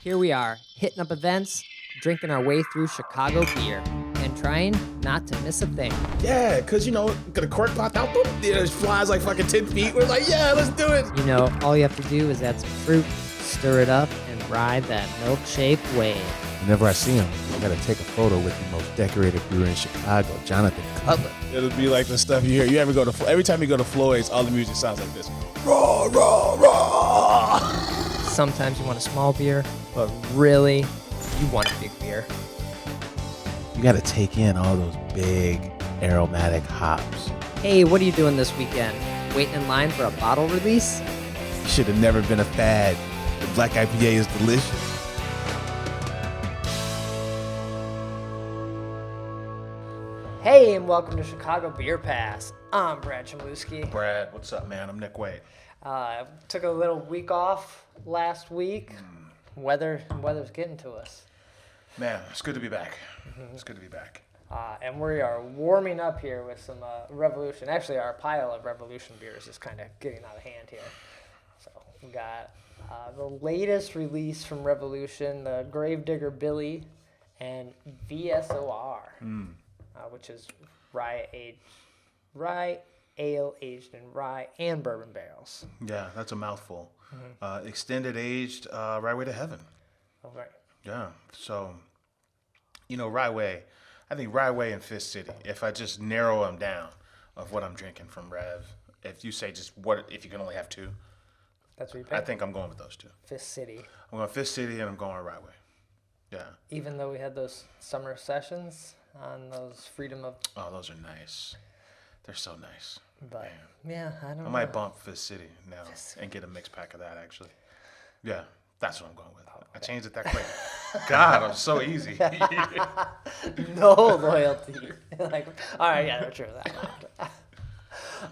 Here we are, hitting up events, drinking our way through Chicago beer, and trying not to miss a thing. Yeah, because, the cork popped out, boom, it flies like fucking 10 feet. We're like, yeah, let's do it. All you have to do is add some fruit, stir it up, and ride that milkshake wave. Whenever I see him, I gotta take a photo with the most decorated brewer in Chicago, Jonathan Cutler. It'll be like the stuff you hear. You ever go to, every time you go to Floyd's, all the music sounds like this. Raw, raw, raw. Sometimes you want a small beer, but really, you want a big beer. You gotta take in all those big aromatic hops. Hey, what are you doing this weekend? Waiting in line for a bottle release? You should have never been a fad. The Black IPA is delicious. Hey, and welcome to Chicago Beer Pass. I'm Brad Chmielewski. Brad, what's up, man? I'm Nik White. Took a little week off last week. Weather's getting to us. Man, it's good to be back. It's good to be back. And we are warming up here with some Revolution. Actually, our pile of Revolution beers is kind of getting out of hand here. So we got the latest release from Revolution, the Gravedigger Billy, and VSOR, which is rye ale aged in rye and bourbon barrels. Yeah, that's a mouthful. Extended aged Rye Way to Heaven. All right. Yeah, so, Rye Way, I think Rye Way and Fist City, if I just narrow them down of what I'm drinking from Rev, if you say if you can only have two, That's what you pick? I think I'm going with those two. Fist City. I'm going Fist City and I'm going Rye Way. Yeah. Even though we had those summer sessions on those Freedom of... Oh, those are nice. They're so nice. But, yeah, I don't know. I might bump Fist City now and get a mixed pack of that, actually. Yeah, that's what I'm going with. I changed it that quick. God, I'm so easy. No loyalty. All right, yeah, true.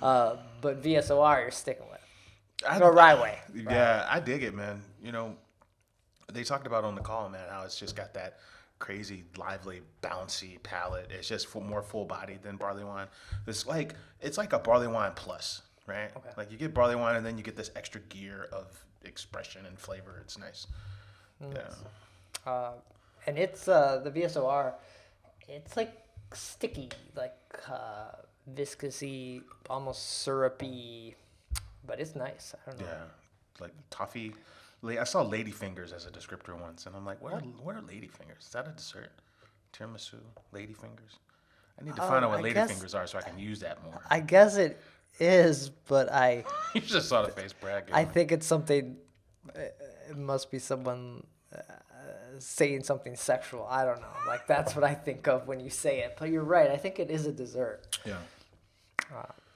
But VSOR, you're sticking with. Or Rye Way. Yeah, I dig it, man. They talked about on the call, man, how it's just got that crazy, lively, bouncy palate. It's just more full-bodied than barley wine. It's like a barley wine plus, right? Okay. Like you get barley wine and then you get this extra gear of expression and flavor. It's nice. Yeah. And it's the VSOR. It's like sticky, like viscousy, almost syrupy, but it's nice. I don't know. Yeah, like toffee. I saw ladyfingers as a descriptor once, and I'm like, what are ladyfingers? Is that a dessert? Tiramisu, ladyfingers? I need to find out what ladyfingers are so I can use that more. I guess it is, but You just saw the face Brad gave I me. think it's something. It must be someone saying something sexual. I don't know. That's what I think of when you say it. But you're right. I think it is a dessert. Yeah.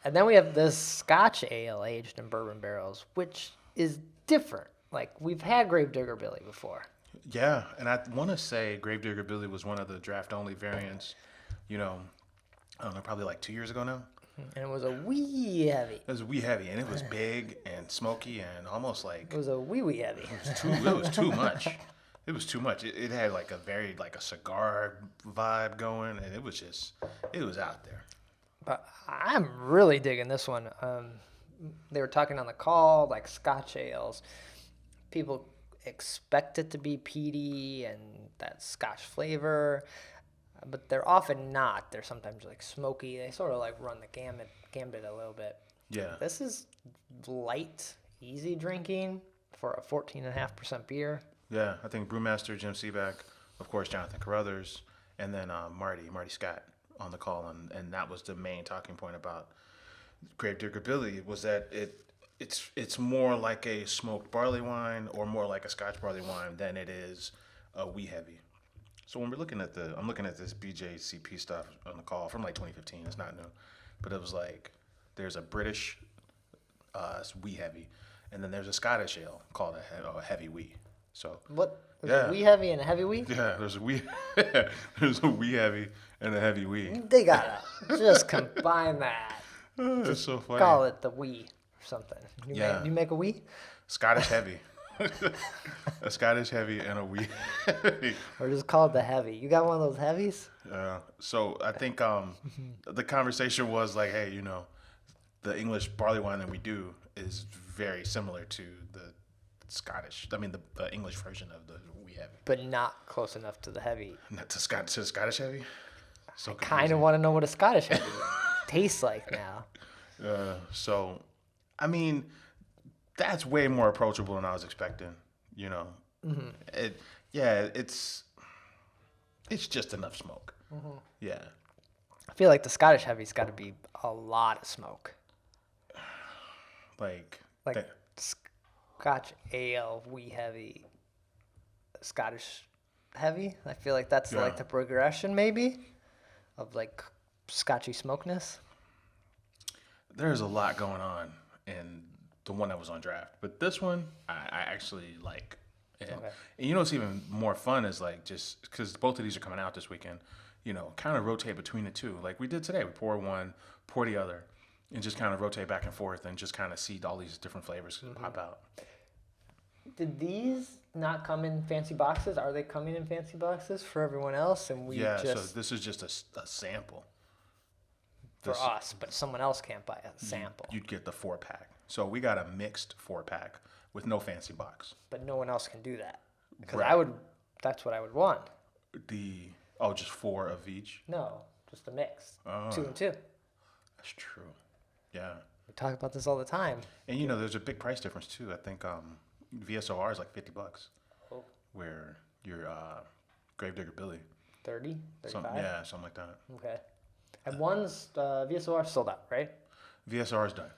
And then we have this Scotch ale aged in bourbon barrels, which is different. We've had Gravedigger Billy before. Yeah, and I want to say Gravedigger Billy was one of the draft-only variants, I don't know, probably 2 years ago now. And it was a wee heavy. It was wee heavy, and it was big and smoky and almost like... It was a wee heavy. It was too much. It was too much. It had a very, a cigar vibe going, and it was out there. But I'm really digging this one. They were talking on the call, Scotch ales. People expect it to be peaty and that Scotch flavor, but they're often not. They're sometimes smoky. They sort of run the gambit a little bit. Yeah. This is light, easy drinking for a 14.5% beer. Yeah, I think Brewmaster Jim Seaback, of course Jonathan Carruthers, and then Marty Scott on the call, and that was the main talking point about Gravedigger Billy was that it's more like a smoked barley wine or more like a Scotch barley wine than it is a wee heavy. So when I'm looking at this BJCP stuff on the call from 2015, it's not new, but it was there's a British wee heavy, and then there's a Scottish ale called a heavy wee. So what? There's a wee heavy and a heavy wee? Yeah, there's a wee heavy and a heavy wee. They gotta just combine that. That's so funny. Call it the wee or something. You make a wee? Scottish heavy. A Scottish heavy and a wee heavy. Or just call it the heavy. You got one of those heavies? So I think the conversation was hey, the English barley wine that we do is very similar to the Scottish. I mean, the English version of the wee heavy. But not close enough to the heavy. Not to the Scottish heavy. So Kind of want to know what a Scottish heavy tastes like now. So, I mean, that's way more approachable than I was expecting. You know, it's just enough smoke. Yeah. I feel like the Scottish heavy's got to be a lot of smoke. Like Scotch ale, wee heavy, Scottish heavy. I feel like that's like the progression maybe of like Scotchy smokeness. There's a lot going on in the one that was on draft, but this one I actually like. And you know what's even more fun is like just because both of these are coming out this weekend, you know, kind of rotate between the two like we did today. We pour one, pour the other, and just kind of rotate back and forth and just kind of see all these different flavors pop out. Did these not come in fancy boxes? Are they coming in fancy boxes for everyone else? And we so this is just a sample. For us, but someone else can't buy a sample. You'd get the 4-pack. So we got a mixed 4-pack with no fancy box. But no one else can do that. Because Right. that's what I would want. Just 4 of each? No, just a mix. Oh. 2 and 2. That's true. Yeah. We talk about this all the time. And you know, there's a big price difference too. I think VSOR is like $50. Oh. Where your Gravedigger Billy. 30? 35? Something like that. Okay. And one's VSOR sold out, right? VSR is done.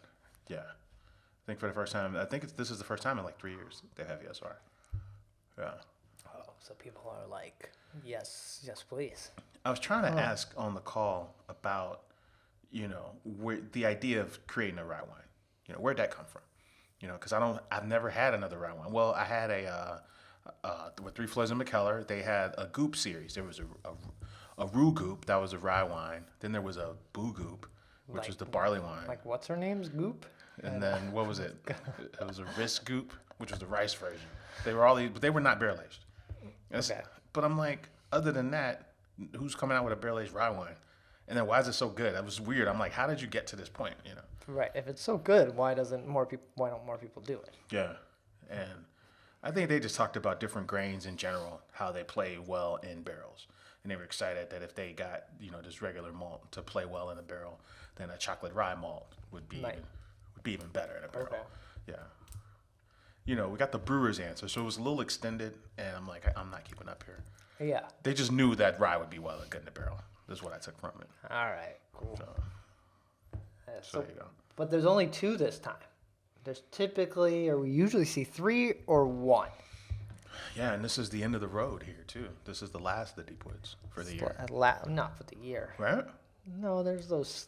Yeah. I think for the first time, this is the first time in like 3 years they've had VSR. Yeah. Oh, so people are like, yes, please. I was trying to ask on the call about, you know, where the idea of creating a rye wine. You know, where'd that come from? You know, because I've never had another rye wine. Well, I had with Three Floors and McKellar, they had a goop series. There was a Rue Goop, that was a rye wine. Then there was a Boo Goop, which was the barley wine. Like, what's her name's Goop? And then what was it? It was a Risk Goop, which was the rice version. They were but they were not barrel aged. Okay. But I'm like, other than that, who's coming out with a barrel aged rye wine? And then why is it so good? That was weird. I'm like, how did you get to this point? You know? Right. If it's so good, why don't more people do it? Yeah. And I think they just talked about different grains in general, how they play well in barrels. And they were excited that if they got, you know, this regular malt to play well in a barrel, then a chocolate rye malt would be even better in a barrel. Okay. Yeah. You know, we got the brewer's answer, so it was a little extended, and I'm like, I'm not keeping up here. Yeah. They just knew that rye would be well and good in a barrel. That's what I took from it. All right. Cool. So there you go. But there's only 2 this time. There's typically, or we usually see 3 or 1. Yeah, and this is the end of the road here too. This is the last of the Deep Woods for the year. Not for the year. Right? No, there's those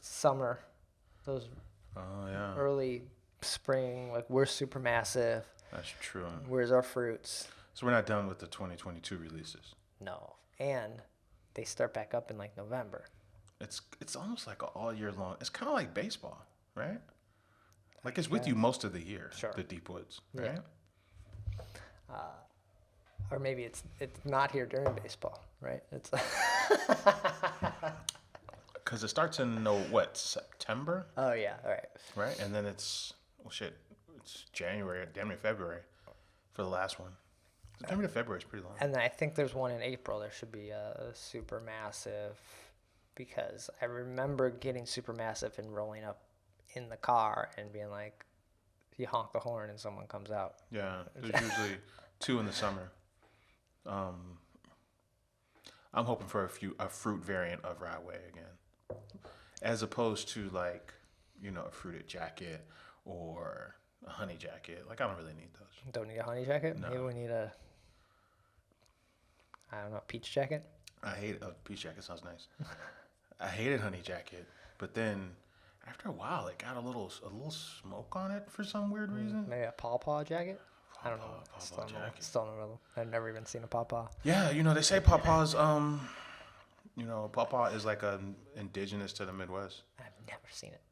early spring, like we're super massive. That's true. Where's our fruits? So we're not done with the 2022 releases. No. And they start back up in like November. It's almost like all year long. It's kind of like baseball, right? Like it's with you most of the year, Sure. the Deep Woods, right? Yeah. Or maybe it's not here during baseball, right? It's Because it starts in September? Oh yeah, all right. Right, and then it's January, damn near February, for the last one. September to February is pretty long. And I think there's one in April. There should be a super massive, because I remember getting super massive and rolling up in the car and being like, you honk the horn and someone comes out. Yeah, there's usually 2 in the summer. I'm hoping for a fruit variant of Rye Way again, as opposed to like, you know, a fruited jacket or a honey jacket. Like I don't really need those. Don't need a honey jacket? No. Maybe we need a peach jacket? I hate a peach jacket. Sounds nice. I hated honey jacket, but then after a while, it got a little smoke on it for some weird reason. Maybe a pawpaw jacket? I don't know. Pawpaw jacket. Still don't know. I've never even seen a pawpaw. Yeah, you know they say pawpaws. You know, pawpaw is like indigenous to the Midwest. I've never seen it.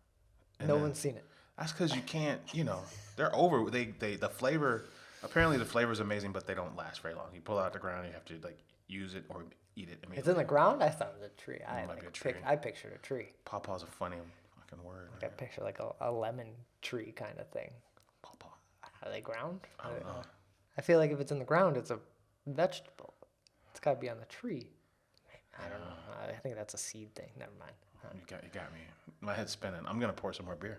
And no then- one's seen it. That's because you can't. You know, they're over. The flavor. Apparently, the flavor is amazing, but they don't last very long. You pull it out the ground, you have to like use it or eat it immediately. It's in the ground? I thought it was a tree. might be a tree. I pictured a tree. Pawpaw's a funny fucking word. I picture like a lemon tree kind of thing. Pawpaw. Are they ground? I don't know. I feel like if it's in the ground, it's a vegetable. It's got to be on the tree. I don't know. I think that's a seed thing. Never mind. You got me. My head's spinning. I'm gonna pour some more beer.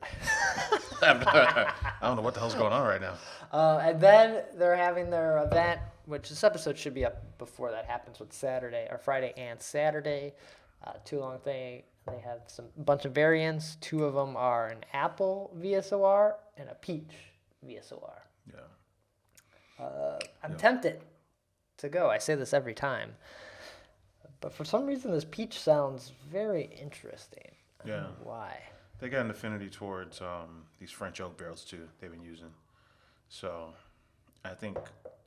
I don't know what the hell's going on right now. And then they're having their event, which this episode should be up before that happens, with Friday and Saturday. Too long thing. They have a bunch of variants. 2 of them are an apple VSOR and a peach VSOR. Yeah. I'm tempted to go. I say this every time. But for some reason, this peach sounds very interesting. I don't know why. They got an affinity towards these French oak barrels, too, they've been using. So I think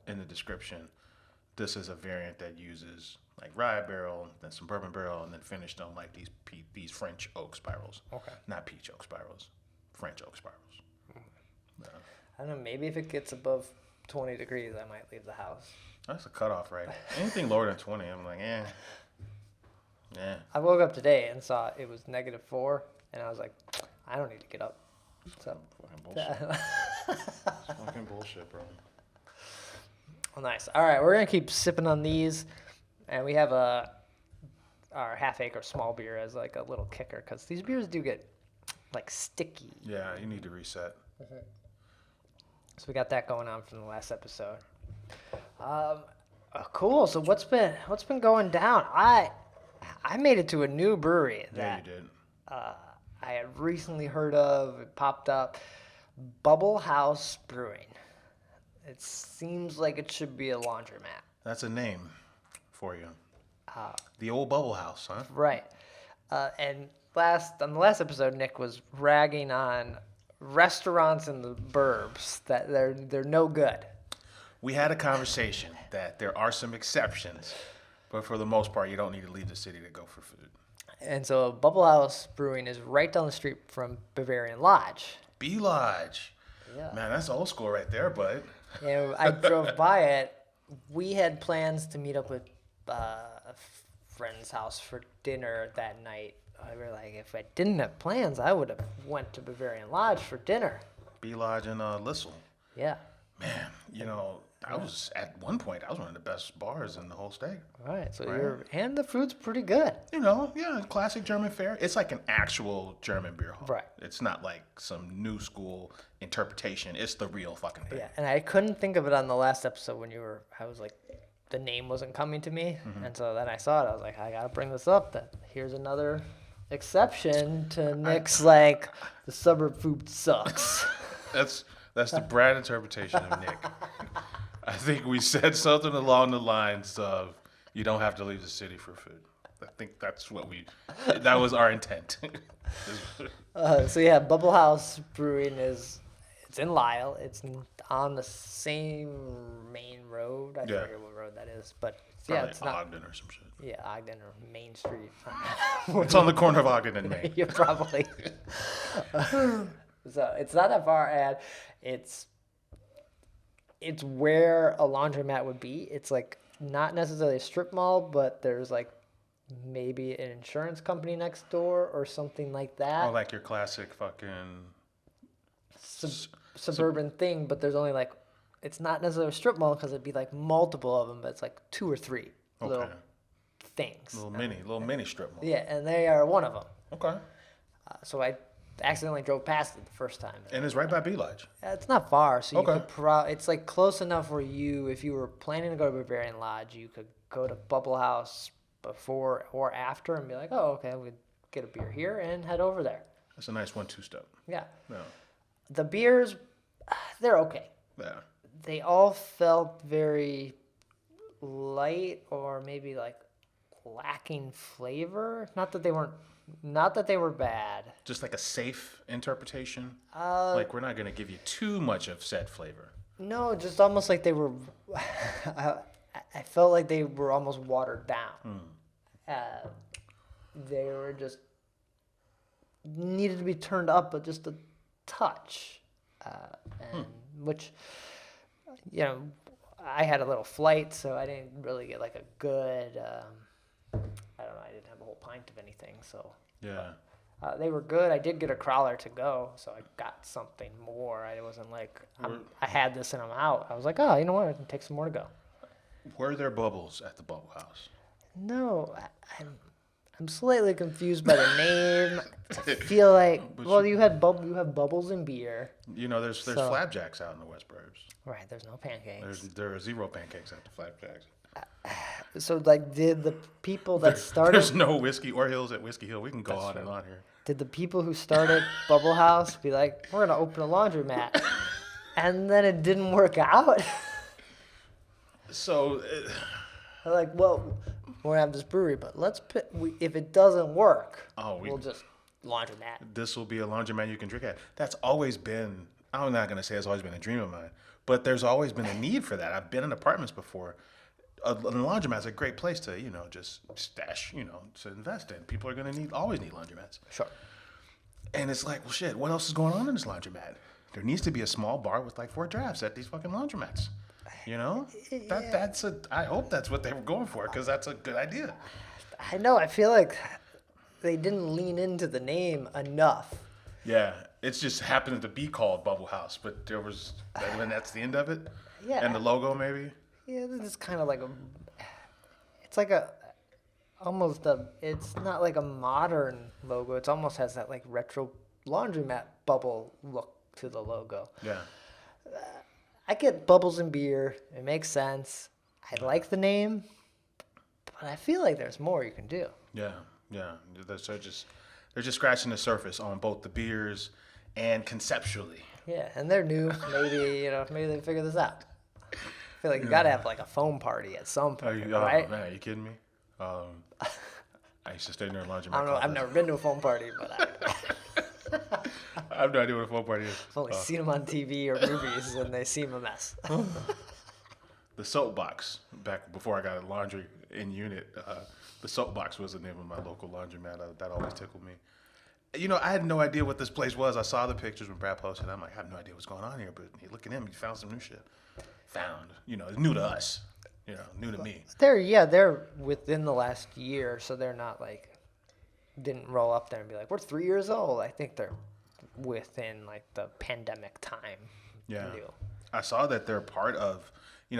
in the description, this is a variant that uses like rye barrel, then some bourbon barrel, and then finished on like these French oak spirals. Okay. Not peach oak spirals, French oak spirals. Yeah. I don't know. Maybe if it gets above 20 degrees, I might leave the house. That's a cutoff, right? Anything lower than 20, I'm like, Yeah. I woke up today and saw it was -4, and I was like, I don't need to get up. So Fucking bullshit. Fucking bullshit, bro. Well, nice. All right, we're gonna keep sipping on these, and we have our half-acre small beer as like a little kicker, because these beers do get like sticky. Yeah, you need to reset. So we got that going on from the last episode. Cool. So what's been going down? I made it to a new brewery that Yeah, you did. I had recently heard of. It popped up, Bubblehouse Brewing. It seems like it should be a laundromat. That's a name for you. The old Bubble House, huh? Right. And on the last episode, Nick was ragging on restaurants in the burbs that they're no good. We had a conversation that there are some exceptions, but for the most part, you don't need to leave the city to go for food. And so Bubblehouse Brewing is right down the street from Bavarian Lodge. B Lodge. Yeah. Man, that's old school right there, bud. And I drove by it. We had plans to meet up with a friend's house for dinner that night. I were like, if I didn't have plans, I would have went to Bavarian Lodge for dinner. B Lodge in Lisle. Yeah. Man, I was at one point, I was one of the best bars in the whole state. All right. So Right. and the food's pretty good. Classic German fare. It's like an actual German beer hall. Right. It's not like some new school interpretation. It's the real fucking thing. Yeah. And I couldn't think of it on the last episode when I was like, the name wasn't coming to me. And so then I saw it. I was like, I got to bring this up. That here's another exception to Nick's like, the suburb food sucks. That's the Brad interpretation of Nick. I think we said something along the lines of, you don't have to leave the city for food. I think that was our intent. So yeah, Bubblehouse Brewing it's in Lisle. It's on the same main road. I forget what road that is, but Probably it's not Ogden or some shit. Yeah, Ogden or Main Street. It's on the corner of Ogden and Main. Yeah, probably. So it's not that far, and it's where a laundromat would be. It's like not necessarily a strip mall, but there's like maybe an insurance company next door or something like that. Oh, like your classic fucking Suburban thing, but there's only like, it's not necessarily a strip mall because it'd be like multiple of them, but it's like 2 or 3 little things. little mini strip mall. Yeah, and they are one of them. Okay. So I accidentally drove past it the first time. And it's right by B Lodge. It's not far, so you Okay. could it's like close enough where if you were planning to go to Bavarian Lodge, you could go to Bubblehouse before or after and be like, oh, okay, we'd get a beer here and head over there. That's a nice 1-2 step. Yeah. Yeah. The beers, they're okay. Yeah. They all felt very light or maybe like lacking flavor. Not that they were bad. Just like a safe interpretation. Like we're not going to give you too much of said flavor. No, just almost like they were. I felt like they were almost watered down. They were just needed to be turned up, but just a touch, which, I had a little flight, so I didn't really get like a good. I don't know. I didn't have a whole pint of anything, so. Yeah. They were good. I did get a crawler to go, so I got something more. I wasn't like, I had this and I'm out. I was like, oh, you know what? I can take some more to go. Were there bubbles at the Bubblehouse? No, I'm slightly confused by the name. I feel like, well, you have bubbles and beer. You know, there's flapjacks out in the West Burbs. Right, there's no pancakes. There are 0 pancakes at the flapjacks. So, like, did the people that started... There's no Whiskey or Hills at Whiskey Hill. We can go on and on here. Did the people who started Bubblehouse be like, we're going to open a laundromat? And then it didn't work out? So... They're like, well, we're going to have this brewery, but if it doesn't work, we'll just laundromat. This will be a laundromat you can drink at. That's always been... I'm not going to say it's always been a dream of mine, but there's always been a need for that. I've been in apartments before. A laundromat's a great place to, just stash, to invest in. People are going to always need laundromats. Sure. And it's like, well, shit, what else is going on in this laundromat? There needs to be a small bar with like 4 drafts at these fucking laundromats. I hope that's what they were going for, because that's a good idea. I know. I feel like they didn't lean into the name enough. Yeah. It's just happened to be called Bubblehouse, but that's the end of it? Yeah. And the logo, maybe? Yeah, this is kind of like it's not like a modern logo. It almost has that like retro laundromat bubble look to the logo. Yeah. I get bubbles and beer. It makes sense. I like the name, but I feel like there's more you can do. Yeah. They're just scratching the surface on both the beers and conceptually. Yeah, and they're new. Maybe they figure this out. I feel like you gotta have like a foam party at some point, right? Man, are you kidding me? I used to stay near a laundromat. I don't know. I've never been to a foam party, but I have no idea what a foam party is. I've only seen them on TV or movies, and they seem a mess. The soapbox, back before I got a laundry in unit, the soapbox was the name of my local laundromat. That always tickled me. I had no idea what this place was. I saw the pictures when Brad posted. I'm like, I have no idea what's going on here. But hey, look at him. He found some new shit. It's new to us. New to me. They're within the last year, so they're not like, didn't roll up there and be like, we're 3 years old. I think they're within like the pandemic time. Yeah. Deal. I saw that they're part of,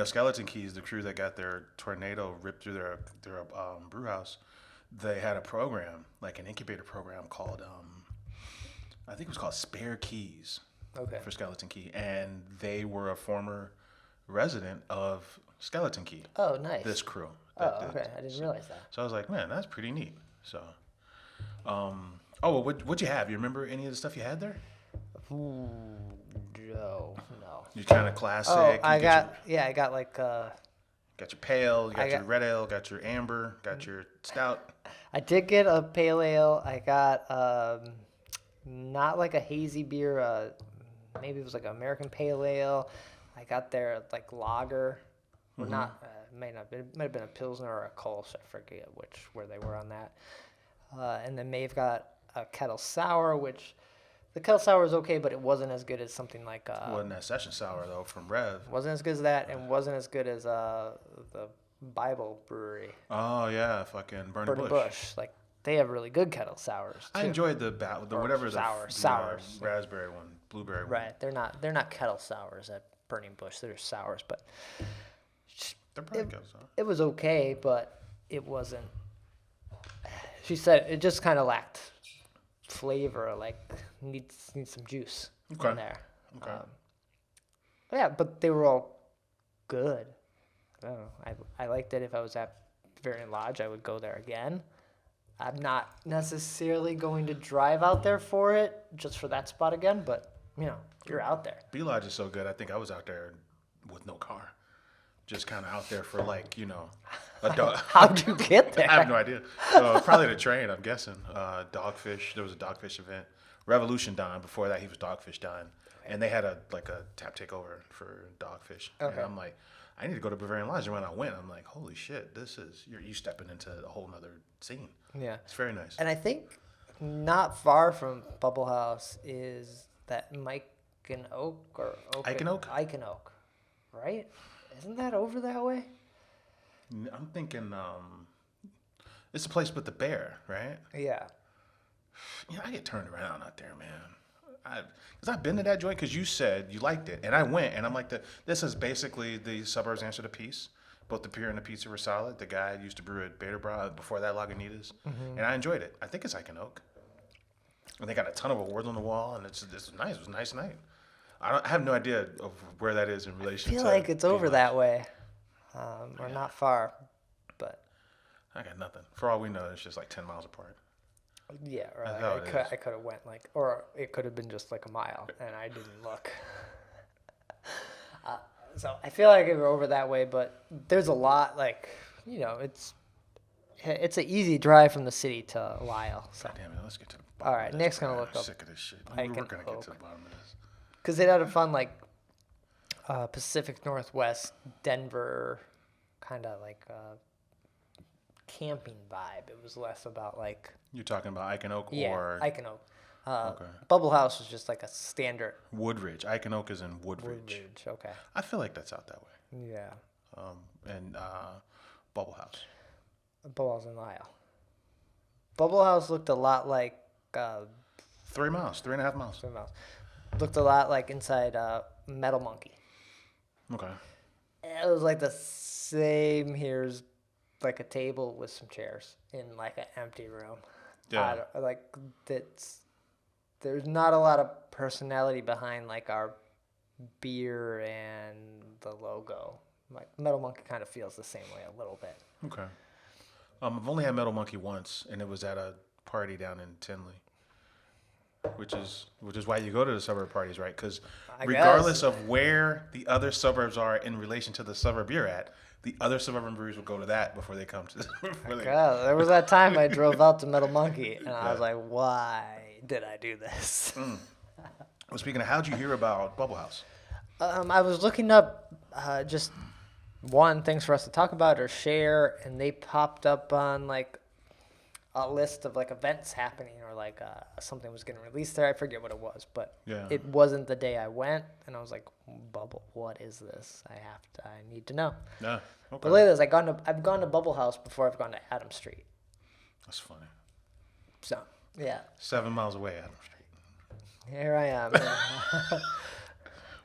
Skeleton Keys, the crew that got their tornado ripped through their brew house. They had a program, like an incubator program called, I think it was called Spare Keys. Okay. For Skeleton Key. And they were a former resident of Skeleton Key. Oh, nice. This crew. Okay. I didn't realize that. So I was like, man, that's pretty neat. So, what'd you have? You remember any of the stuff you had there? Ooh, no. You kind of classic. Oh, I got like. Got your pale, you got your red ale, got your amber, got your stout. I did get a pale ale. I got not like a hazy beer. Maybe it was like an American pale ale. I got their like lager. Well, not might have been a Pilsner or a Kolsch. I forget where they were on that. And then Maeve got a kettle sour, which the kettle sour is okay, but it wasn't as good as something like. Wasn't that session sour though from Rev? Wasn't as good as that, and wasn't as good as the Bible Brewery. Oh yeah, fucking Burning Bush. Like they have really good kettle sours too. I enjoyed the whatever sours, raspberry one, blueberry one. Right, they're not kettle sours at Burning Bush. They're sours, but it was okay, but it wasn't. She said it just kind of lacked flavor, like needs some juice in there. Okay. Yeah, but they were all good. I don't know. I liked it. If I was at Bavarian Lodge, I would go there again. I'm not necessarily going to drive out there for it, just for that spot again, but, you're out there. B Lodge is so good. I think I was out there with no car. Just kind of out there for a dog. How'd you get there? I have no idea. Probably the train, I'm guessing. Dogfish. There was a Dogfish event. Revolution Don. Before that, he was Dogfish Don. And they had a tap takeover for Dogfish. Okay. And I'm like, I need to go to Bavarian Lodge. And when I went, I'm like, holy shit, you stepping into a whole nother scene. Yeah. It's very nice. And I think not far from Bubblehouse is that Mike and Oak or Ike and Oak? Ike and Oak, right? Isn't that over that way? I'm thinking it's a place with the bear, right? Yeah. Yeah, I get turned around out there, man. Because I've been to that joint because you said you liked it. And I went, and I'm like, this is basically the suburbs answer to Peace. Both the beer and the pizza were solid. The guy used to brew at Beta Bra, before that Lagunitas. And I enjoyed it. I think it's Ike and Oak. And they got a ton of awards on the wall, and it's nice. It was a nice night. I have no idea of where that is in relation to... I feel like it's over that way. Or not far, but... I got nothing. For all we know, it's just like 10 miles apart. Yeah, That's right. how it is. I could have went or it could have been just like a mile, and I didn't look. So I feel like we're over that way, but there's a lot, it's an easy drive from the city to Lisle. So. God damn it, let's get to the bottom. All right, of this. Nick's gonna I'm look up sick of this shit. Ike We're and gonna get Oak. to the bottom of this. Because it had a fun, Pacific Northwest, Denver, kind of camping vibe. It was less about You're talking about Ike and Oak or Ike and Oak. Okay. Bubblehouse was just like a standard. Woodridge. Ike and Oak is in Woodridge. Okay. I feel like that's out that way. Yeah. And Bubblehouse. Bubblehouse in Lisle. Bubblehouse looked a lot like 3 miles, 3.5 miles. looked a lot like inside Metal Monkey. Okay. It was like the same. Here's like a table with some chairs in like an empty room. Yeah. There's not a lot of personality behind like our beer and the logo. Like Metal Monkey kind of feels the same way a little bit. Okay. I've only had Metal Monkey once, and it was at a party down in Tinley, which is why you go to the suburb parties, right? Because regardless of where the other suburbs are in relation to the suburb you're at, the other suburban breweries will go to that before they come to this. There was that time I drove out to Metal Monkey, and I was like, why did I do this? Well, speaking of, how'd you hear about Bubblehouse? I was looking up just things for us to talk about or share, and they popped up on like a list of like events happening or like something was getting released there. I forget what it was, but it wasn't the day I went, and I was like, Bubble, what is this? I need to know. Yeah. Okay. But look at this. I've gone to Bubblehouse before I've gone to Adams Street. That's funny. So yeah, 7 miles away, Adams Street. here I am.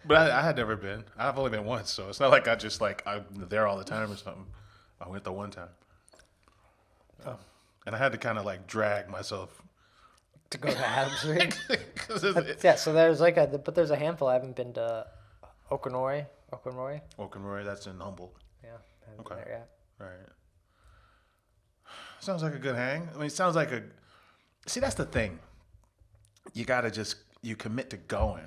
But I had never been. I've only been once, so it's not like I'm there all the time or something. I went the one time. Oh. And I had to kind of drag myself to go to Adams Street. Yeah, so there's there's a handful. I haven't been to Okanroy. Okanroy, that's in Humboldt. Yeah, I haven't been there yet. Right. Sounds like a good hang. I mean, it sounds like see, that's the thing. You you commit to going.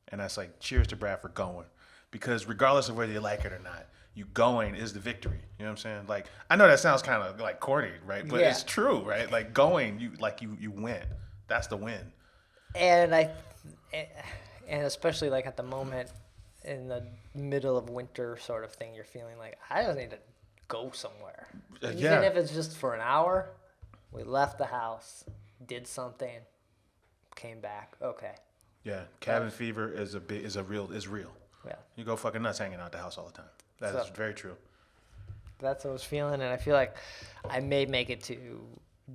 And that's like, cheers to Brad for going. Because regardless of whether you like it or not, you going is the victory. You know what I'm saying? Like, I know that sounds kind of like corny, right? But it's true, right? Like going, you win. That's the win. And especially like at the moment in the middle of winter sort of thing, you're feeling like, I just need to go somewhere. Even if it's just for an hour, we left the house, did something, came back. Okay. Yeah, cabin fever is real. Yeah. You go fucking nuts hanging out the house all the time. That is very true. That's what I was feeling, and I feel like I may make it to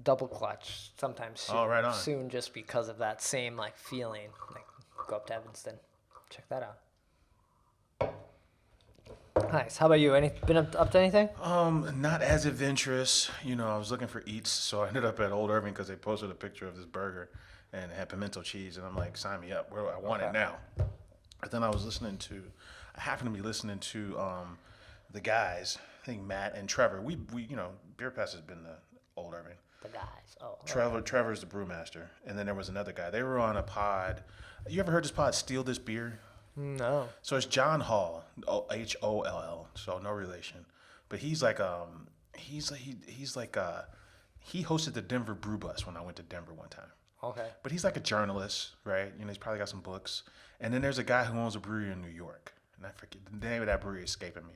Double Clutch sometime soon. Oh, right on. Soon, just because of that same feeling. Like, go up to Evanston, check that out. Nice. How about you? Been up to anything? Not as adventurous. I was looking for eats, so I ended up at Old Irving because they posted a picture of this burger. And it had pimento cheese, and I'm like, sign me up. I want it now. But then I happened to be listening to the guys, I think Matt and Trevor. We Beer Pass has been to Old Irving. The guys. Oh. Trevor's the brewmaster. And then there was another guy. They were on a pod. You ever heard this pod, Steal This Beer? No. So it's John Hall, Holl, so no relation. But he hosted the Denver Brew Bus when I went to Denver one time. Okay. But he's like a journalist, right? He's probably got some books. And then there's a guy who owns a brewery in New York. And I forget the name of that brewery is escaping me.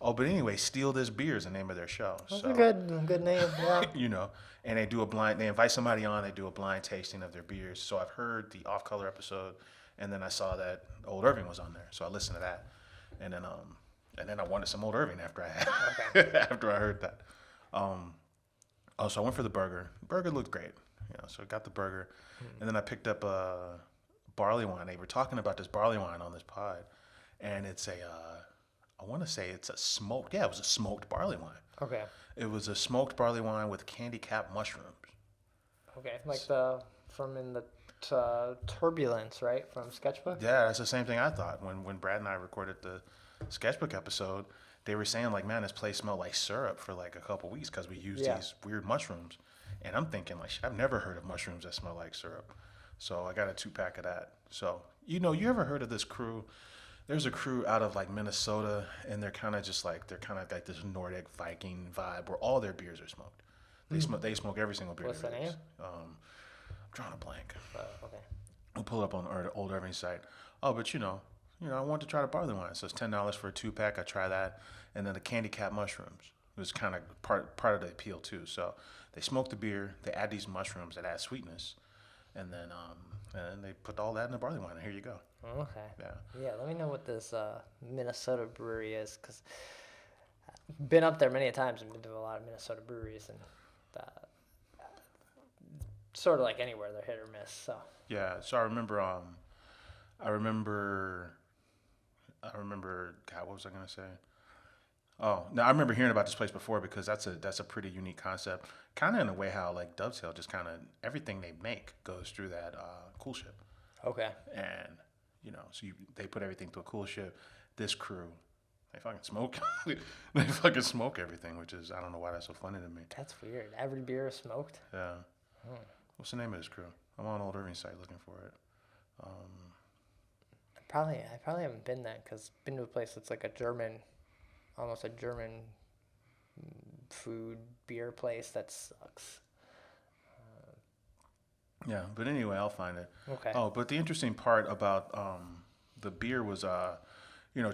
Oh, but anyway, Steal This Beer is the name of their show. That's a good name, yeah. And they invite somebody on, they do a blind tasting of their beers. So I've heard the Off Color episode, and then I saw that Old Irving was on there. So I listened to that. And then I wanted some Old Irving after I heard that. So I went for the burger. The burger looked great. So I got the burger, and then I picked up a barley wine. They were talking about this barley wine on this pod, and it's I want to say it's a smoked. Yeah, it was a smoked barley wine. Okay. It was a smoked barley wine with candy cap mushrooms. Okay, like from in the Turbulence, right, from Sketchbook? Yeah, that's the same thing I thought when Brad and I recorded the Sketchbook episode. They were saying like, man, this place smelled like syrup for like a couple weeks because we used these weird mushrooms. And I'm thinking like, I've never heard of mushrooms that smell like syrup. So I got a 2-pack of that. So you ever heard of this crew? There's a crew out of like Minnesota, and they're kind of like this Nordic Viking vibe where all their beers are smoked. They smoke every single beer. What's the name? I'm drawing a blank. Okay. We'll pull it up on our Old Irving site. Oh, but I wanted to try the barley wine, so it's $10 for a 2-pack. I try that, and then the candy cap mushrooms was kind of part of the appeal too. So they smoke the beer, they add these mushrooms that add sweetness, and then they put all that in the barley wine, and here you go. Okay. Yeah. Yeah, let me know what this Minnesota brewery is, because I've been up there many times and been to a lot of Minnesota breweries, and sort of like anywhere, they're hit or miss. So. Yeah. So I remember. God, what was I gonna say? Oh, no, I remember hearing about this place before because that's a pretty unique concept. Kind of in a way how like Dovetail just kind of everything they make goes through that cool ship. Okay. And so they put everything through a cool ship. This crew, they fucking smoke. They fucking smoke everything, which is I don't know why that's so funny to me. That's weird. Every beer is smoked. Yeah. What's the name of this crew? I'm on Old Irving site looking for it. I probably haven't been there because I've been to a place that's like almost a German food beer place that sucks. Yeah, but anyway, I'll find it. Okay. Oh, but the interesting part about the beer was,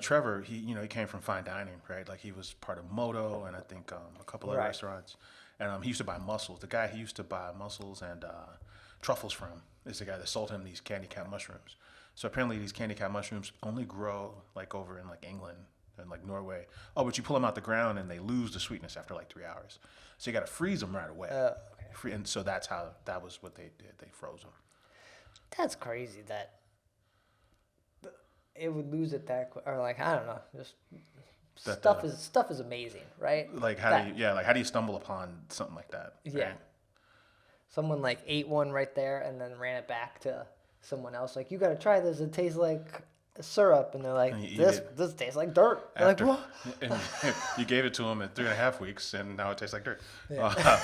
Trevor. He came from fine dining, right? Like he was part of Moto and I think a couple of restaurants, and he used to buy mussels. The guy he used to buy mussels and truffles from is the guy that sold him these candy cap mushrooms. So apparently these candy cap mushrooms only grow like over in like England and like Norway. Oh, but you pull them out the ground and they lose the sweetness after like 3 hours. So you got to freeze them right away. Okay. And so that was what they did. They froze them. That's crazy that it would lose it that quick. Or like, I don't know. Just stuff is amazing, right? Like how do you stumble upon something like that? Yeah. Right? Someone like ate one right there and then ran it back to someone else. Like, you got to try this. It tastes like syrup. And they're like, this tastes like dirt. They're like, what? And you gave it to them in 3.5 weeks, and now it tastes like dirt. Yeah.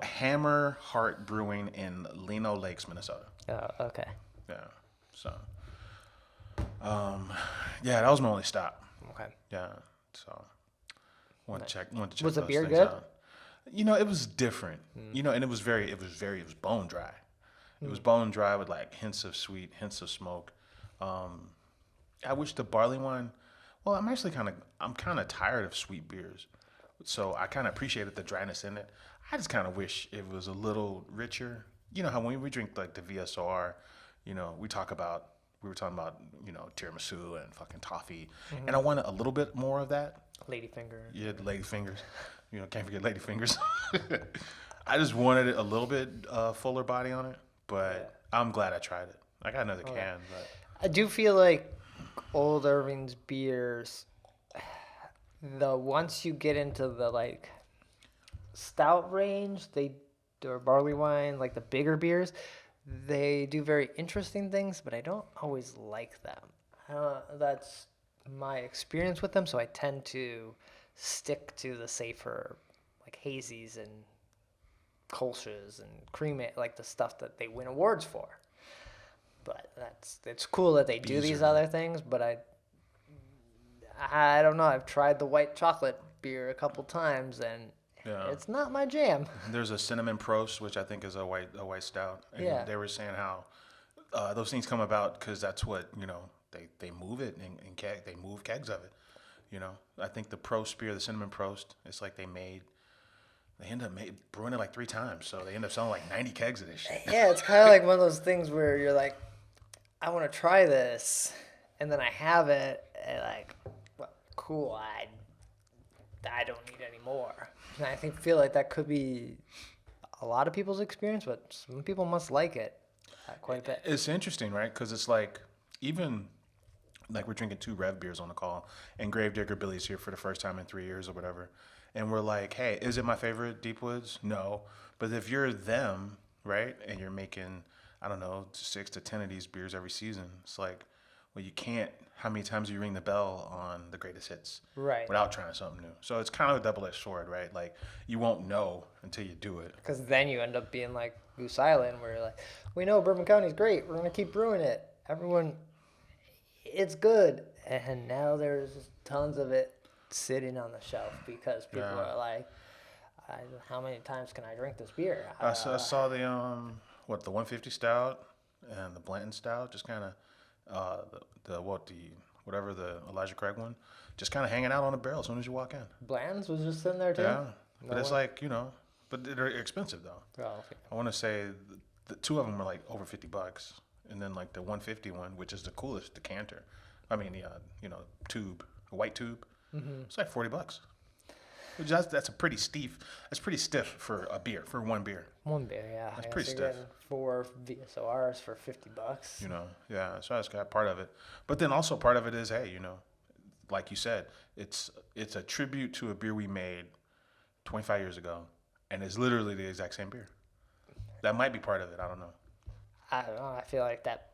Hammer Heart Brewing in Lino Lakes, Minnesota. Oh, okay. Yeah. So, that was my only stop. Okay. Yeah. So, want to check. Was the those beer things good? out. It was different. And it was bone dry. It was bone dry with like hints of sweet, hints of smoke. I wish the barley wine. Well, I'm kind of tired of sweet beers, so I kind of appreciated the dryness in it. I just kind of wish it was a little richer. You know how when we drink like the VSOR, we were talking about tiramisu and fucking toffee, and I wanted a little bit more of that. Ladyfinger. Yeah, the lady fingers. Can't forget lady fingers. I just wanted it a little bit fuller body on it, but I'm glad I tried it. I got another can, but I do feel like Old Irving's beers, once you get into the like stout range, or barley wine, like the bigger beers, they do very interesting things, but I don't always like them. That's my experience with them, so I tend to stick to the safer, like hazies and Kolsch's and cream, like the stuff that they win awards for. But it's cool that they do these other things, but I don't know. I've tried the white chocolate beer a couple times, and it's not my jam. There's a cinnamon prost, which I think is a white stout. And they were saying how those things come about because that's what they move it in keg. They move kegs of it. I think the prost beer, the cinnamon prost, it's like they end up brewing it like 3 times, so they end up selling like 90 kegs of this shit. Yeah, it's kind of like one of those things where you're like, I want to try this, and then I have it, and like, well, cool, I don't need any more. And I feel like that could be a lot of people's experience, but some people must like it quite a bit. It's interesting, right? Because it's like, even like we're drinking 2 Rev beers on the call, and Gravedigger Billy's here for the first time in 3 years or whatever. And we're like, hey, is it my favorite Deepwoods? No. But if you're them, right, and you're making, I don't know, 6 to 10 of these beers every season, it's like, well, you can't, how many times do you ring the bell on the greatest hits? Right. Without trying something new. So it's kind of a double-edged sword, right? Like, you won't know until you do it. Because then you end up being like Goose Island, where you're like, we know Bourbon County's great. We're going to keep brewing it. Everyone, it's good. And now there's tons of it sitting on the shelf because people are like, how many times can I drink this beer? I saw the, the 150 stout and the Blanton stout, just kind of, whatever the Elijah Craig one, just kind of hanging out on a barrel as soon as you walk in. Blanton's was just in there too? Yeah. But it's like, but they're expensive though. Oh, okay. I want to say the 2 of them were like over $50. And then like the 150 one, which is the coolest decanter. I mean, tube, a white tube. Mm-hmm. It's like $40. Which that's pretty stiff for a beer, for one beer. One beer, yeah. That's pretty stiff. 4 VSORs for $50. Yeah. So that's got part of it. But then also part of it is, hey, like you said, it's a tribute to a beer we made 25 years ago, and it's literally the exact same beer. That might be part of it. I don't know. I don't know. I feel like that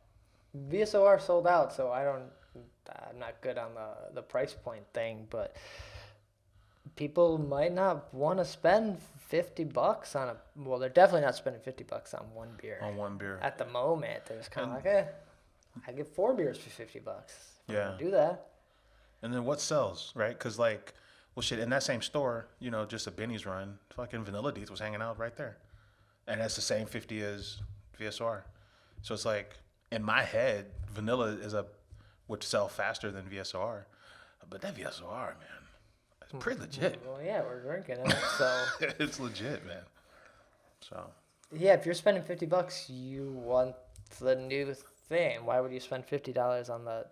VSOR sold out, so I'm not good on the price point thing, but people might not want to spend $50 on well, they're definitely not spending $50 on one beer. On one beer. At the moment, they're just kind of like, I get 4 beers for $50. Yeah. Do that. And then what sells, right? Because like, well, shit, in that same store, just a Benny's run, fucking Vanilla Deeth was hanging out right there. And that's the same 50 as VSR. So it's like, in my head, Vanilla would sell faster than VSR. But that VSR, man, it's pretty legit. Well, yeah, we're drinking it, so. It's legit, man. So. Yeah, if you're spending $50, you want the new thing. Why would you spend $50 on the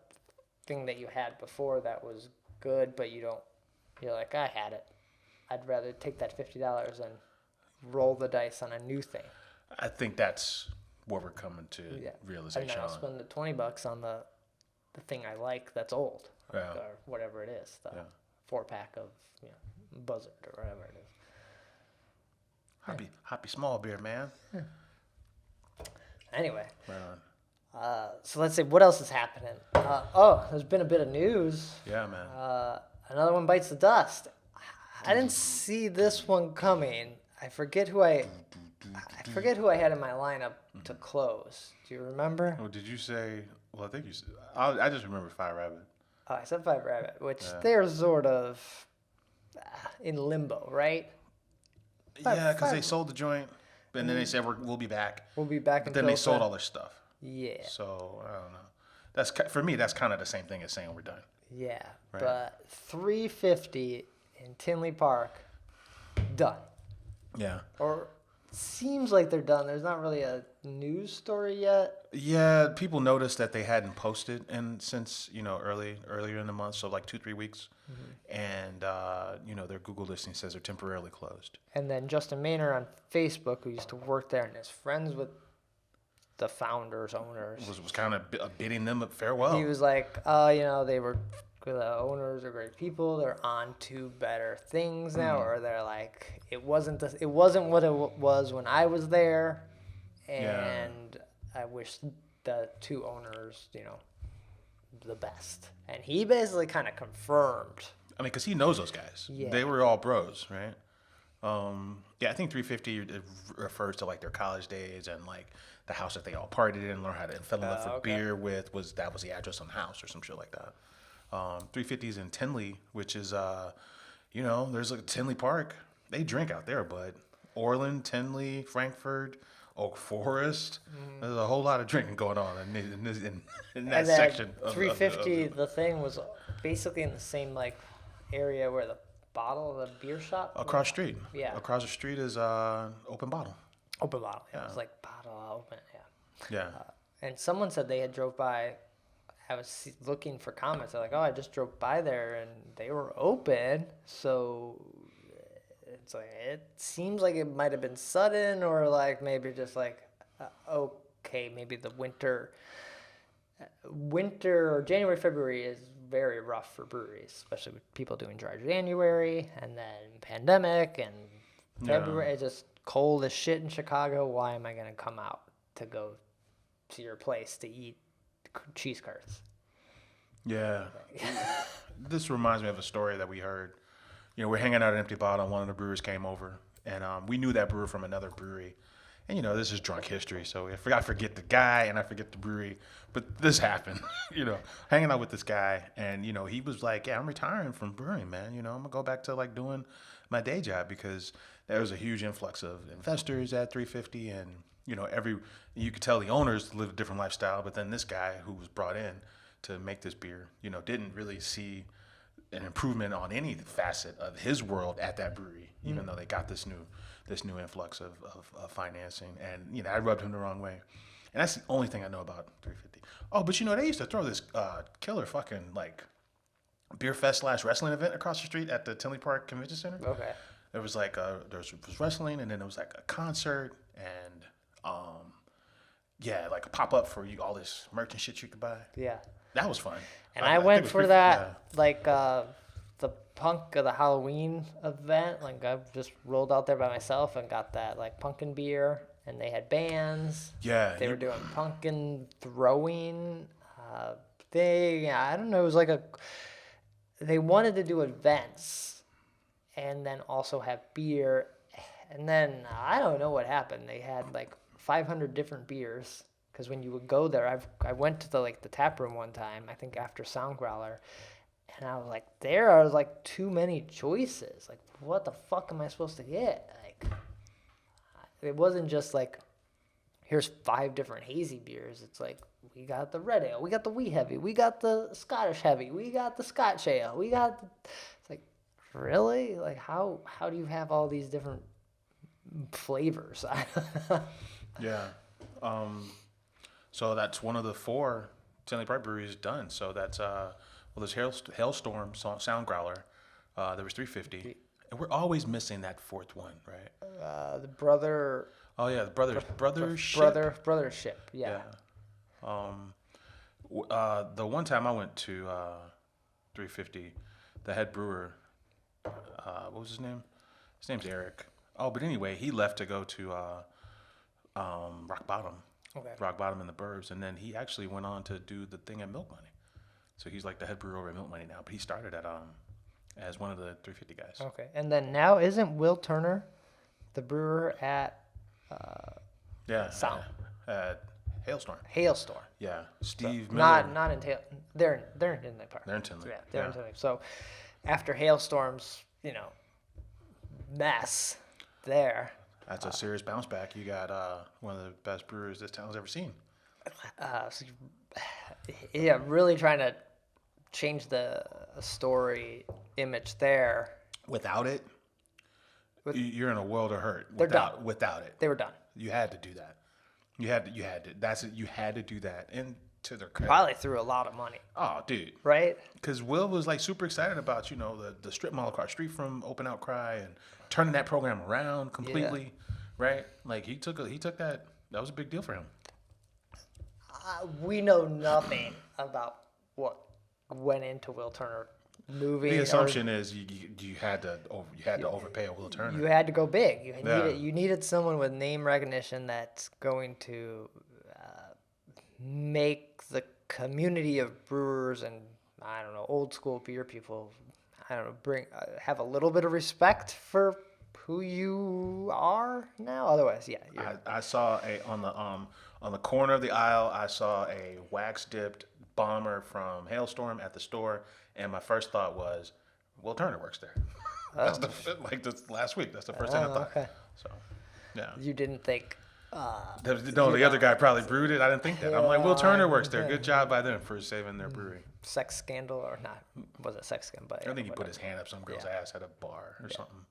thing that you had before that was good, but you're like, I had it. I'd rather take that $50 and roll the dice on a new thing. I think that's what we're coming to realization. And then I'll spend the $20 on the thing I like that's old, or whatever it is, the 4-pack of Buzzard or whatever it is. Hoppy small beer, man. Yeah. Anyway, Right on. so let's see what else is happening. There's been a bit of news. Yeah, man. Another one bites the dust. I didn't see this one coming. I forget who I had in my lineup to close. Do you remember? Oh, did you say? Well, I think you said. I just remember Fire Rabbit. Oh, I said Five Rabbit, which they're sort of in limbo, right? Yeah, because they sold the joint, and then they said we'll be back. We'll be back. But then they sold all their stuff. Yeah. So I don't know. That's for me. That's kind of the same thing as saying we're done. Yeah, Right. but 350 in Tinley Park, done. Yeah. Or seems like they're done. There's not really a news story yet. Yeah, people noticed that they hadn't posted since earlier in the month, so like 2-3 weeks, and their Google listing says they're temporarily closed. And then Justin Maynard on Facebook, who used to work there and is friends with the founders, owners, Was kind of bidding them farewell. He was like, the owners are great people. They're on to better things now, or they're like, it wasn't what it was when I was there, and I wish the 2 owners, the best. And he basically kind of confirmed. I mean, because he knows those guys. Yeah. They were all bros, right? I think 350 refers to like their college days and like the house that they all partied in, learned how to fell in love for beer with. Was the address on the house or some shit like that. 350 is in Tinley, which is there's like Tinley Park. They drink out there, but Orland, Tinley, Frankfurt, Oak Forest. There's a whole lot of drinking going on in that section. 350, the thing was basically in the same like area where the bottle of the beer shop. Across the street. Yeah. Across the street is Open Bottle. Open bottle. Yeah. Yeah. It was like bottle open. Yeah. Yeah. And someone said they had drove by. I was looking for comments. They're like, "Oh, I just drove by there and they were open." So it's like it seems like it might have been sudden, or like maybe just like okay, maybe the winter or January, February is very rough for breweries, especially with people doing dry January and then pandemic and February. It's just cold as shit in Chicago. Why am I going to come out to go to your place to eat cheese curds? Yeah. This reminds me of a story that we heard. You know, we're hanging out at Empty Bottle, and one of the brewers came over, and we knew that brewer from another brewery. And, you know, this is drunk history, so I forget the guy and I forget the brewery. But this happened, you know, hanging out with this guy. And, you know, he was like, yeah, I'm retiring from brewing, man. You know, I'm going to go back to, like, doing my day job because there was a huge influx of investors at 350. And, you know, you could tell the owners live a different lifestyle. But then this guy who was brought in to make this beer, you know, didn't really see an improvement on any facet of his world at that brewery, even though they got this new influx of financing. And, you know, I rubbed him the wrong way. And that's the only thing I know about 350. Oh, but, you know, they used to throw this killer fucking, like, beer fest / wrestling event across the street at the Tinley Park Convention Center. Okay. There was, like, there was wrestling, and then there was, like, a concert, and, yeah, like a pop-up for you, all this merch and shit you could buy. Yeah. That was fun. And I went for that, like, the punk of the Halloween event. Like, I just rolled out there by myself and got that, like, pumpkin beer. And they had bands. Yeah. They were doing pumpkin throwing thing. I don't know. It was like they wanted to do events and then also have beer. And then I don't know what happened. They had like 500 different beers. Because when you would go there, I went to the tap room one time, I think after Sound Growler. And I was like, there are like too many choices. Like, what the fuck am I supposed to get? Like, it wasn't just like, here's 5 different hazy beers. It's like, we got the red ale, we got the wee heavy, we got the Scottish heavy, we got the Scotch ale, it's like, really? Like, how do you have all these different flavors? Yeah. So that's one of the 4 Tinley Park breweries done. So that's, there's Hailstorm, Sound Growler. There was 350. And we're always missing that 4th one, right? The brother. Oh yeah, the brothership. Brothership. Yeah. The one time I went to 350, the head brewer, what was his name? His name's Eric. Oh, but anyway, he left to go to Rock Bottom. Okay. Rock Bottom in the Burbs, and then he actually went on to do the thing at Milk Money. So he's like the head brewer over at Milk Money now, but he started at as one of the 350 guys. Okay. And then now isn't Will Turner the brewer at Sound? At Hailstorm. Hailstorm. Yeah. Steve Miller. Not in they're in Tinley Park. They're in Tinley. Yeah, they're in Tinley. So after Hailstorm's, mess there. That's a serious bounce back. You got one of the best brewers this town's ever seen. Yeah, really trying to change the story image there. Without it, you're in a world of hurt. They're done. Without it, they were done. You had to do that. You had to. That's it. You had to do that. And to their credit, probably threw a lot of money. Oh, dude. Right? Because Will was like super excited about the strip mall across street from Open Outcry and turning that program around completely. Yeah. Right? Like he took that. That was a big deal for him. We know nothing about what went into Will Turner moving. The assumption is you had to overpay a Will Turner. You had to go big. You needed someone with name recognition that's going to make the community of brewers and old school beer people have a little bit of respect for who you are now. Otherwise, yeah. I saw on the corner of the aisle, I saw a wax dipped bomber from Hailstorm at the store, and my first thought was, Will Turner works there. That's this last week. That's the first thing I thought. Okay. So, yeah. You didn't think. The other guy probably brewed it. I didn't think that. I'm like, Will Turner works there. Good job by them for saving their brewery. Sex scandal or not? Was it sex scandal? I think he put his hand up some girl's ass at a bar or something.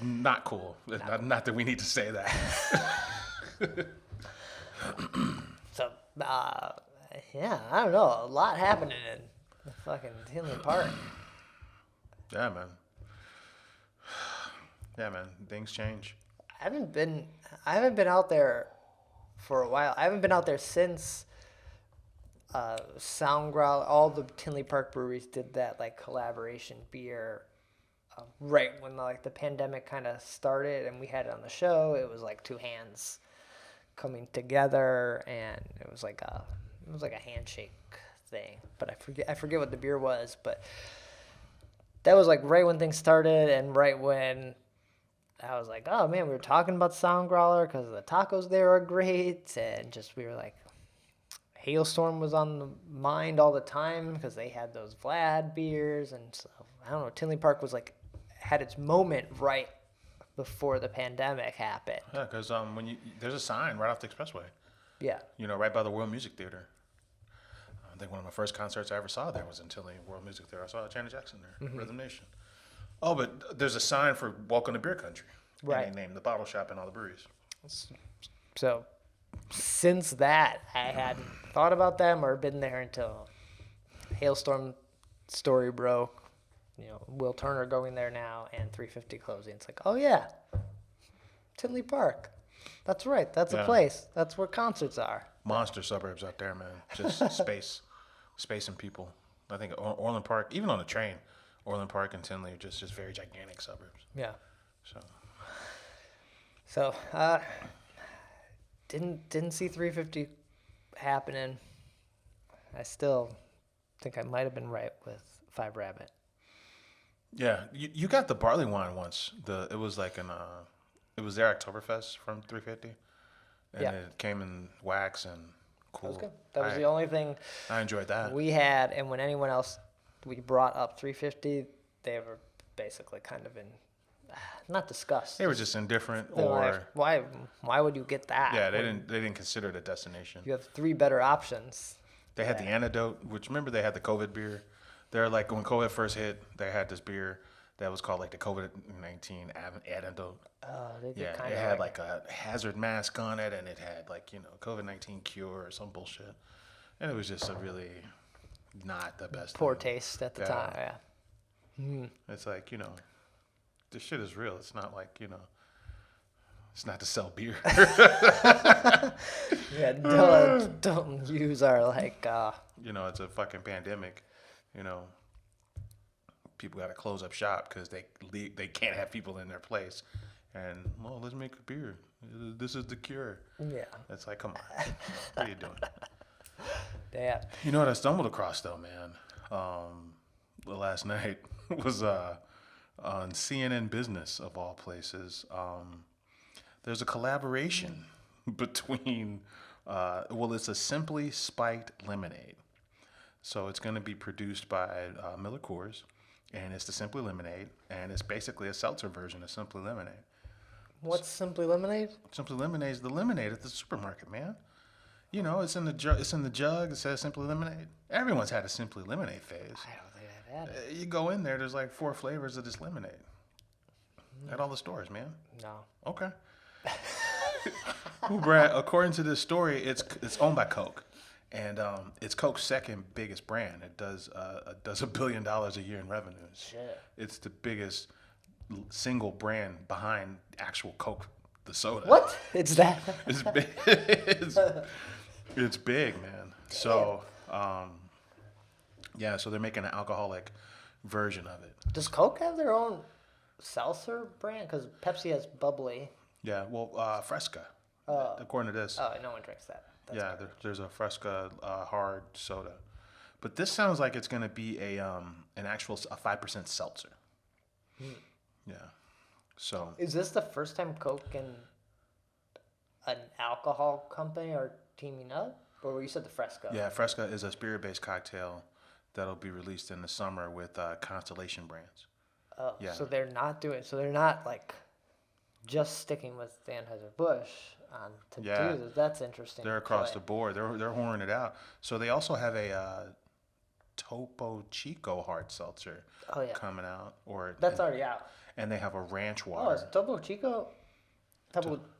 Not cool. Not that we need to say that. So, I don't know. A lot happening in the fucking Tinley Park. Yeah, man. Yeah, man. Things change. I haven't been out there for a while. I haven't been out there since Sound Growl. All the Tinley Park breweries did that like collaboration beer right when like the pandemic kind of started, and we had it on the show. It was like two hands coming together, and it was like a handshake thing. But I forget what the beer was, but that was like right when things started, and right when I was like, oh man, we were talking about Sound Growler because the tacos there are great, and just we were like, Hailstorm was on the mind all the time because they had those Vlad beers, and so I don't know. Tinley Park was like had its moment right before the pandemic happened. Yeah, because there's a sign right off the expressway. Yeah. Right by the World Music Theater. I think one of my first concerts I ever saw there was in Tinley World Music Theater. I saw Janet Jackson there, Rhythm Nation. Oh, but there's a sign for Welcome to Beer Country. Right. And they named the bottle shop and all the breweries. So since that, I hadn't thought about them or been there until Hailstorm story broke. Will Turner going there now and 350 closing. It's like, oh yeah, Tinley Park. That's right. That's a place. That's where concerts are. Monster suburbs out there, man. Just space and people. I think Orland Park, even on the train, Orland Park and Tinley are just very gigantic suburbs. Yeah. So, didn't see 350 happening. I still think I might have been right with Five Rabbit. yeah, you got the barley wine once. It was like it was their Oktoberfest from 350, and it came in wax and cool. That was good. That was the only thing I enjoyed that. we had, and when anyone else we brought up 350, they were basically kind of in not disgust. They were just indifferent, They're or like, why would you get that? yeah, they didn't consider it a destination. You have three better options. They had the antidote, which remember they had the COVID beer. They're like when COVID first hit, they had this beer that was called like the COVID-19 antidote. They did Yeah, it had like a hazard mask on it, and it had like COVID-19 cure or some bullshit, and it was just a really not the best. Poor thing. taste at the time. Yeah. It's like this shit is real. It's not like it's not to sell beer. Yeah, don't use our like. It's a fucking pandemic. People got to close up shop because they can't have people in their place, and let's make a beer. This is the cure. Yeah. It's like, come on, what are you doing? Yeah. You know what I stumbled across though, man? Last night was on CNN Business of all places. There's a collaboration between, it's a Simply Spiked lemonade. So it's going to be produced by Miller Coors, and it's the Simply Lemonade, and it's basically a seltzer version of Simply Lemonade. What's Simply Lemonade? Simply Lemonade is the lemonade at the supermarket, man. It's in the jug. It's in the jug. It says Simply Lemonade. Everyone's had a Simply Lemonade phase. I don't think I've had it. You go in there. There's like 4 flavors of this lemonade at all the stores, man. No. Okay. Brad, according to this story, it's owned by Coke, and it's Coke's second biggest brand. It does $1 billion a year in revenues. Shit. It's the biggest single brand behind actual Coke, the soda. What? It's that? It's big. It's big, man. So, so they're making an alcoholic version of it. Does Coke have their own seltzer brand? Because Pepsi has bubbly. Yeah, Fresca. According to this. Oh, no one drinks that. There's a Fresca hard soda, but this sounds like it's going to be an actual 5% seltzer. Yeah. So. Is this the first time Coke and an alcohol company are teaming up? Or you said the Fresca? Yeah, Fresca is a spirit-based cocktail that'll be released in the summer with Constellation Brands. Oh, yeah. So they're not like just sticking with Anheuser-Busch to do this. That's interesting. They're across the board. They're whoring it out. So they also have a Topo Chico hard seltzer coming out. That's already out. And they have a ranch Oh, water. is Topo Chico?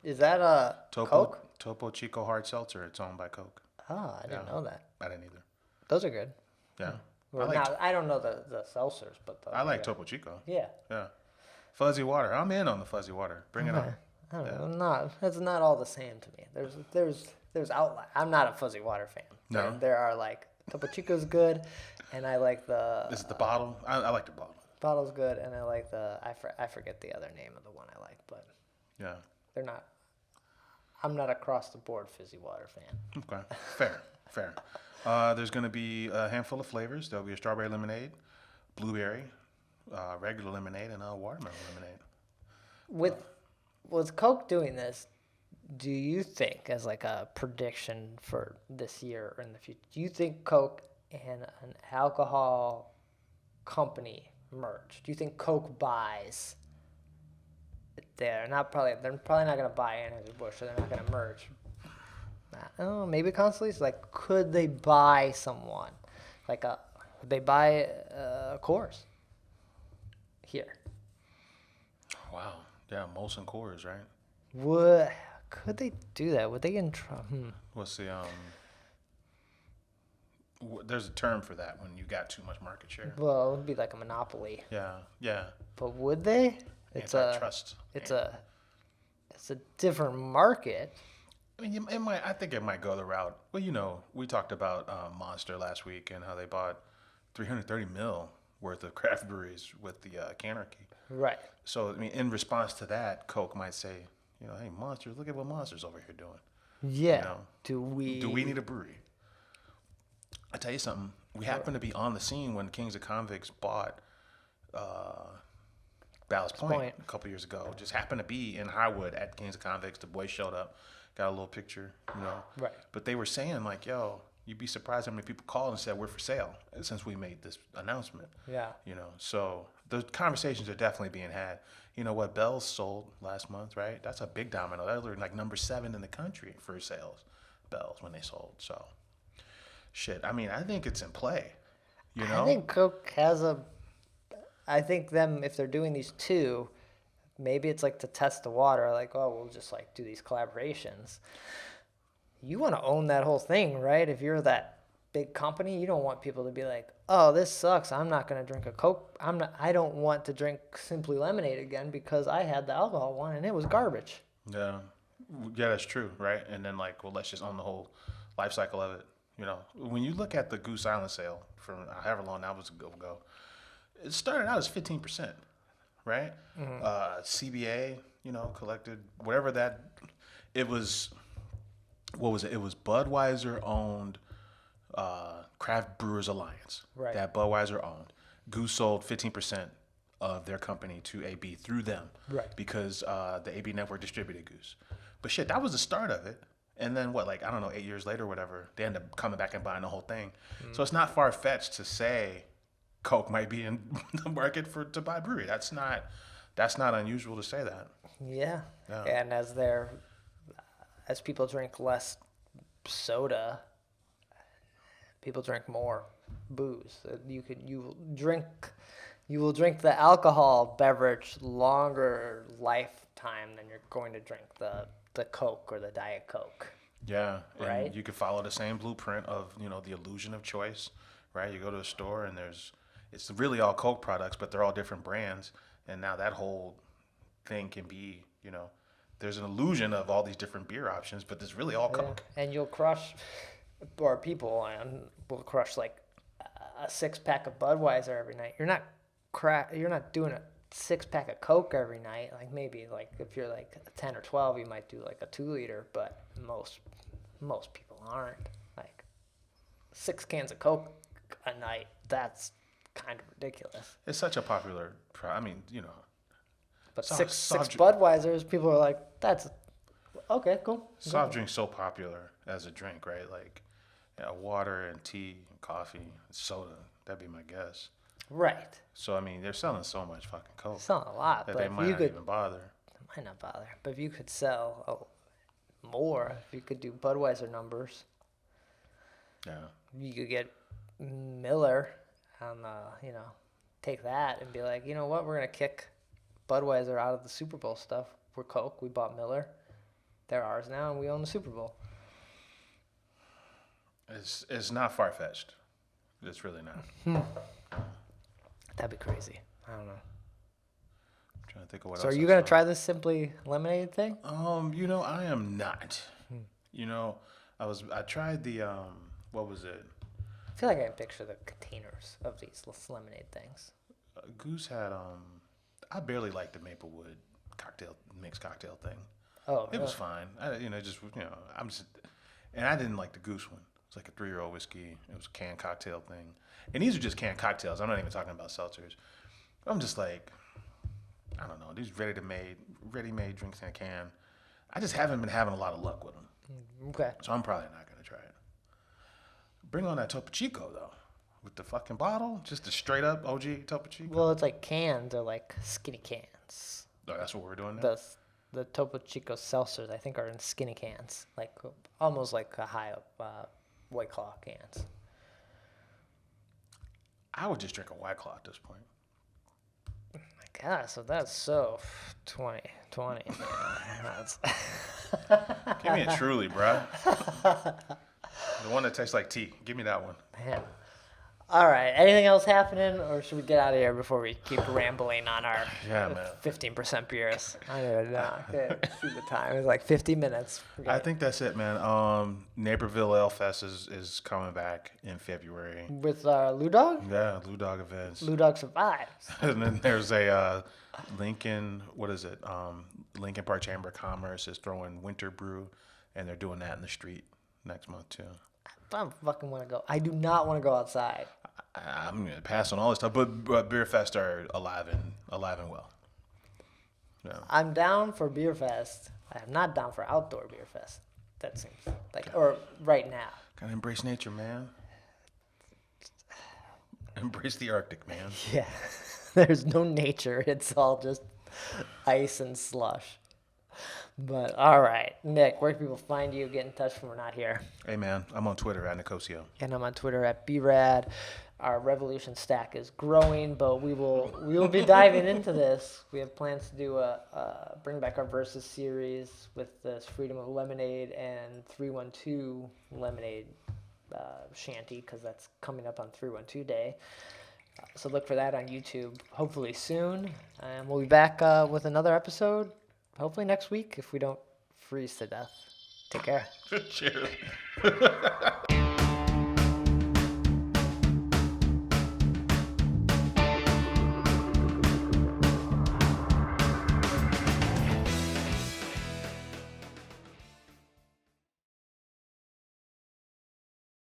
Is that Coke? Topo Chico hard seltzer. It's owned by Coke. Oh, I didn't know that. I didn't either. Those are good. Yeah. Well, I don't know the seltzers, but I like Topo Chico. Yeah. Yeah. Fuzzy water. I'm in on the fuzzy water. Bring it on. I don't know. It's not all the same to me. There's outliers. I'm not a fuzzy water fan. No? There are like Topo Chico's good, and I like the. Is it the bottle? I like the bottle. Bottle's good, and I like I forget the other name of the one I like, but Yeah. they're not. I'm not across the board fizzy water fan. Okay. Fair. There's going to be a handful of flavors. There'll be a strawberry lemonade, blueberry, regular lemonade, and a watermelon lemonade. With Coke doing this, do you think, as like a prediction for this year or in the future, do you think Coke and an alcohol company merge? Do you think Coke buys? They're probably not going to buy Anheuser-Busch, so they're not going to merge. Oh, maybe Constellation. Like, could they buy someone? Like, would they buy Coors here? Wow. Yeah, Molson Coors, right? Could they do that? Would they get in trouble? What's the there's a term for that when you got too much market share. Well, it would be like a monopoly. Yeah. But would they? Antitrust. It's a different market. I mean, it might. I think it might go the route. Well, we talked about Monster last week and how they bought 330 mil worth of craft breweries with the Canarchy. Right. So, I mean, in response to that, Coke might say, hey, Monsters, look at what Monster's over here doing. Yeah. Do we need a brewery? I tell you something. We happened to be on the scene when Kings of Convicts bought Ballast Point a couple years ago. Just happened to be in Highwood at Kings of Convicts. The boys showed up, got a little picture, Right. But they were saying like, yo, you'd be surprised how many people called and said we're for sale since we made this announcement. Yeah. So the conversations are definitely being had. You know what? Bell's sold last month, right? That's a big domino. They were like number 7 in the country for sales, Bell's, when they sold. So, shit. I mean, I think it's in play. I think Coke has I think if they're doing these two, maybe it's like to test the water. Like, oh, we'll just like do these collaborations. You want to own that whole thing, right? If you're that big company, you don't want people to be like, oh, this sucks. I'm not going to drink a Coke. I don't want to drink Simply Lemonade again because I had the alcohol one and it was garbage. Yeah, that's true, right? And then let's just own the whole life cycle of it. When you look at the Goose Island sale from however long that was ago, it started out as 15%, right? Mm-hmm. CBA, collected whatever that. It was. What was it? It was Budweiser owned Craft Brewers Alliance. Right. That Budweiser owned. Goose sold 15% of their company to AB through them. Right. Because the AB network distributed Goose. But shit, that was the start of it. And then 8 years later or whatever, they end up coming back and buying the whole thing. Mm. So it's not far-fetched to say Coke might be in the market to buy a brewery. That's not unusual to say that. Yeah. And as people drink less soda, people drink more booze. You will drink the alcohol beverage longer lifetime than you're going to drink the Coke or the Diet Coke. Yeah, right. And you could follow the same blueprint of the illusion of choice, right? You go to a store and it's really all Coke products, but they're all different brands, and now that whole thing can be there's an illusion of all these different beer options, but there's really all Coke. And you'll crush, or people will crush like a 6-pack of Budweiser every night. You're not doing a 6-pack of Coke every night. Like maybe if you're like 10 or 12, you might do like a 2-liter, but most people aren't. Like 6 cans of Coke a night, that's kind of ridiculous. It's such a popular, But six Budweisers, people are like, that's okay, cool. Soft drink's so popular as a drink, right? Like, water and tea and coffee, and soda. That'd be my guess. Right. So they're selling so much fucking Coke. Selling a lot, that but they might not even bother. They might not bother, but if you could sell more, if you could do Budweiser numbers, yeah, you could get Miller on take that and be like, you know what, we're gonna kick Budweiser out of the Super Bowl stuff. We're Coke. We bought Miller. They're ours now, and we own the Super Bowl. It's not far-fetched. It's really not. That'd be crazy. I don't know. trying to think of what So else. are you going to try this Simply Lemonade thing? I am not. I tried the what was it? I feel like I can picture the containers of these lemonade things. Goose had I barely liked the Maplewood mixed cocktail thing. Oh, It was fine. And I didn't like the Goose one. It's like a 3-year-old whiskey. It was a canned cocktail thing. And these are just canned cocktails. I'm not even talking about seltzers. I'm just like, I don't know. These ready-made drinks in a can. I just haven't been having a lot of luck with them. Okay. So I'm probably not going to try it. Bring on that Topo Chico, though. With the fucking bottle. Just the straight-up OG Topo Chico. Well, it's like cans. They're like skinny cans. Oh, that's what we're doing now? The Topo Chico seltzers, I think, are in skinny cans. Like, almost like a high-up White Claw cans. I would just drink a White Claw at this point. God, so that's so 2020. That's Give me a Truly, bruh. The one that tastes like tea. Give me that one. man. All right. Anything else happening, or should we get out of here before we keep rambling on our Yeah, man. 15% beers? I don't know. Okay, see the time. It's like 50 minutes. I think that's it, man. Naperville Ale Fest is coming back in February. With Lou Dog? Yeah, Lou Dog events. Lou Dog survives. And then there's a Lincoln, what is it? Lincoln Park Chamber of Commerce is throwing Winter Brew, and they're doing that in the street next month, too. I don't fucking want to go. I do not want to go outside. I'm going to pass on all this stuff, but Beer Fest are alive and well. Yeah. I'm down for Beer Fest. I'm not down for outdoor Beer Fest. That seems like, or right now. Gotta embrace nature, man. Embrace the Arctic, man. Yeah. There's no nature. It's all just ice and slush. But all right, Nick, where can people find you? Get in touch when we're not here. Hey, man, I'm on Twitter at Nicosio. And I'm on Twitter at BRAD. Our Revolution stack is growing, but we will be diving into this. We have plans to do bring back our Versus series with this Freedom of Lemonade and 312 Lemonade shanty, because that's coming up on 312 Day. So look for that on YouTube, hopefully soon. And we'll be back with another episode, hopefully next week, if we don't freeze to death. Take care. Cheers.